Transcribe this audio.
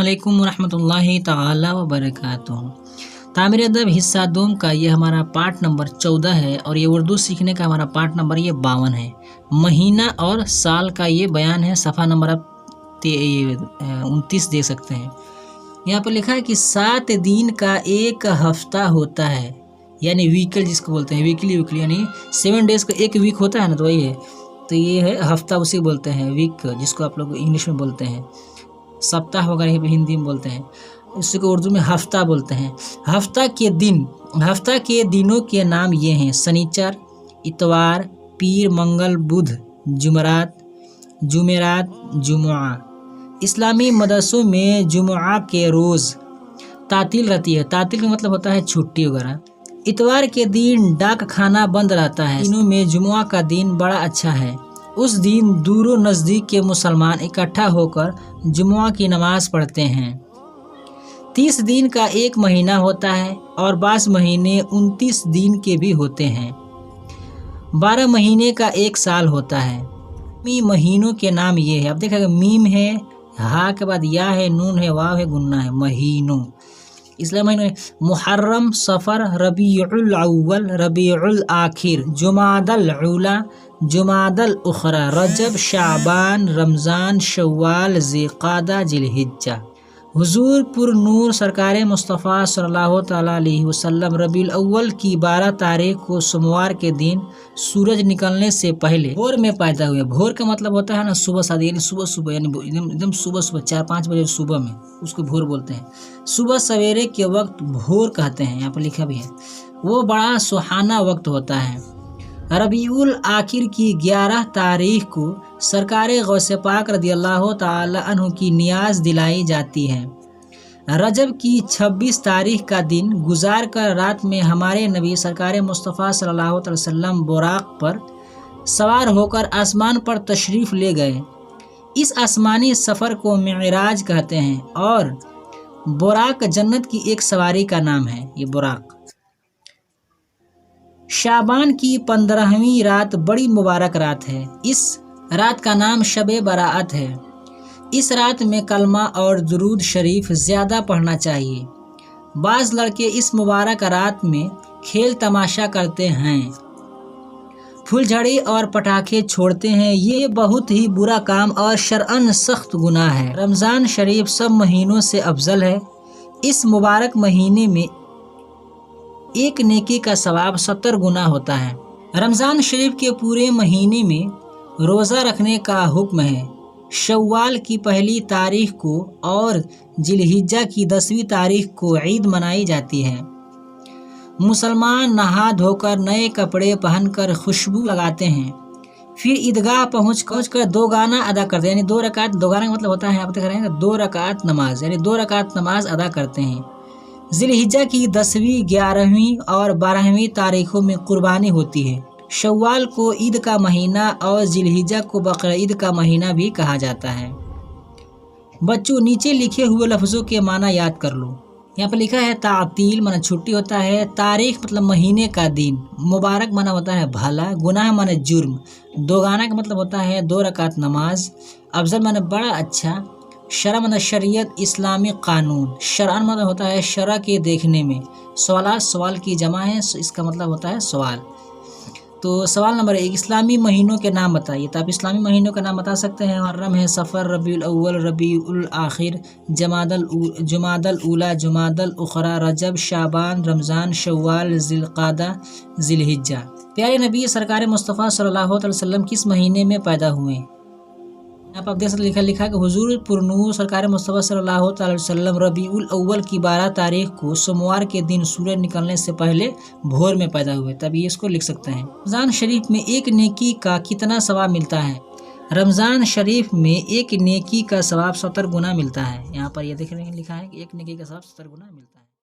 अस्सलामुअलैकुम रहमतुल्लाहि ताला व बरकातुहू। तामीर अदब हिस्सा दोम का ये हमारा पार्ट नंबर 14 है और ये उर्दू सीखने का हमारा पार्ट नंबर ये 52 है। महीना और साल का ये बयान है। सफ़ा नंबर आप 29 देख सकते हैं। यहाँ पर लिखा है कि 7 दिन का एक हफ्ता होता है, यानी वीकल जिसको बोलते हैं, वीकली यानी 7 डेज़ का एक वीक होता है ना, तो वही है। तो ये है हफ्ता, उसे बोलते हैं वीक, जिसको आप लोग इंग्लिश में बोलते हैं सप्ताह वगैरह हिंदी में बोलते हैं, उसी को उर्दू में हफ्ता बोलते हैं। हफ्ता के दिनों के नाम ये हैं: शनिचर, इतवार, पीर, मंगल, बुध, जुमेरात, जुमुआ। इस्लामी मदरसों में जुमुआ के रोज़ तातील रहती है। तातील का मतलब होता है छुट्टी वगैरह। इतवार के दिन डाक खाना बंद रहता है। दिनों में जुमुआ का दिन बड़ा अच्छा है। उस दिन दूरों नज़दीक के मुसलमान इकट्ठा होकर जुमुआ की नमाज पढ़ते हैं। 30 दिन का एक महीना होता है और 22 महीने 29 दिन के भी होते हैं। 12 महीने का एक साल होता है। महीनों के नाम ये है, अब देखा मीम है, हा के बाद या है, नून है, वाव है, गुन्ना है। महीनों इसलिए महीनों: मुहर्रम, सफ़र, रबीउल अव्वल, रबीउल आखिर, जुमादल उला, जुमादल उखरा, रजब, शाबान, रमज़ान, शव्वाल, ज़िलक़ादा, ज़िलहिज्जा। हुजूर पुर नूर सरकार मुस्तफ़ा सल्लल्लाहु तआला अलैहि वसल्लम रबीउल अव्वल की 12 तारीख को सोमवार के दिन सूरज निकलने से पहले भोर में पैदा हुए। भोर का मतलब होता है ना सुबह शादी, यानी सुबह यानी एकदम सुबह 4-5 बजे सुबह में, उसको भोर बोलते हैं। सुबह सवेरे के वक्त भोर कहते हैं, यहाँ पर लिखा भी है। वो बड़ा सुहाना वक्त होता है। रबीउल आखिर की 11 तारीख को सरकार गौसे पाक रदियल्लाहु ताला अन्हु की नियाज दिलाई जाती है। रजब की 26 तारीख का दिन गुजार कर रात में हमारे नबी सरकार मुस्तफ़ा सल्लल्लाहु अलैहि वसल्लम बुराक पर सवार होकर आसमान पर तशरीफ़ ले गए। इस आसमानी सफ़र को मिराज कहते हैं और बुराक जन्नत की एक सवारी का नाम है, ये बुराक। शाबान की 15वीं रात बड़ी मुबारक रात है। इस रात का नाम शबे बराअत है। इस रात में कलमा और दुरूद शरीफ ज़्यादा पढ़ना चाहिए। बाज़ लड़के इस मुबारक रात में खेल तमाशा करते हैं, फुलझड़ी और पटाखे छोड़ते हैं। ये बहुत ही बुरा काम और शरअन सख्त गुनाह है। रमज़ान शरीफ सब महीनों से अफजल है। इस मुबारक महीने में एक नेकी का सवाब 70 गुना होता है। रमज़ान शरीफ के पूरे महीने में रोज़ा रखने का हुक्म है। शव्वाल की 1 तारीख को और जिलहिज्जा की 10वीं तारीख को ईद मनाई जाती है। मुसलमान नहा धोकर नए कपड़े पहनकर खुशबू लगाते हैं, फिर ईदगाह पहुँचकर 2 गाना अदा करते हैं, यानी 2 रकात। 2 गाना का मतलब होता है, आप देख रहे हैं, 2 रकात नमाज, यानी 2 रकात नमाज अदा करते हैं। ज़िलहिज्जा की 10वीं, 11वीं और 12वीं तारीखों में कुर्बानी होती है। शव्वाल को ईद का महीना और ज़िलहिज्जा को बकरीद का महीना भी कहा जाता है। बच्चों, नीचे लिखे हुए लफ्ज़ों के माना याद कर लो। यहाँ पर लिखा है तातील माना छुट्टी होता है, तारीख मतलब महीने का दिन, मुबारक माना होता है भला, गुनाह माना जुर्म, 2 गाना का मतलब होता है 2 रकात नमाज, अफजल माना बड़ा अच्छा, शरा माना शरीयत इस्लामी कानून, शरअन मतलब होता है शरा के देखने में, सवाल की जमा है, इसका मतलब होता है सवाल। तो सवाल नंबर 1, इस्लामी महीनों के नाम बताइए। तो आप इस्लामी महीनों के नाम बता सकते हैं। मुहर्रम है, सफ़र, रबीउल अव्वल, रबीउल आखिर, जुमादल उला, जुमादल उखरा, रजब, शाबान, रमज़ान, शव्वाल, ज़िलक़ादा, ज़िलहिज्जा। प्यारे नबी सरकार मुस्तफ़ा सल्लल्लाहु अलैहि वसल्लम किस महीने में पैदा हुए? आप देख सकते लिखा है कि हुजूर पुरनूर सरकार मुस्तफ़ा सल्लल्लाहु अलैहि वसल्लम रबीउल अव्वल की 12 तारीख को सोमवार के दिन सूरज निकलने से पहले भोर में पैदा हुए। तभी इसको लिख सकते हैं। रमज़ान शरीफ में एक नेकी का कितना सवाब मिलता है? रमज़ान शरीफ में एक नेकी का सवाब 70 गुना मिलता है। यहाँ पर ये देख रहे हैं लिखा है कि एक नेकी का सवाब 70 गुना मिलता है।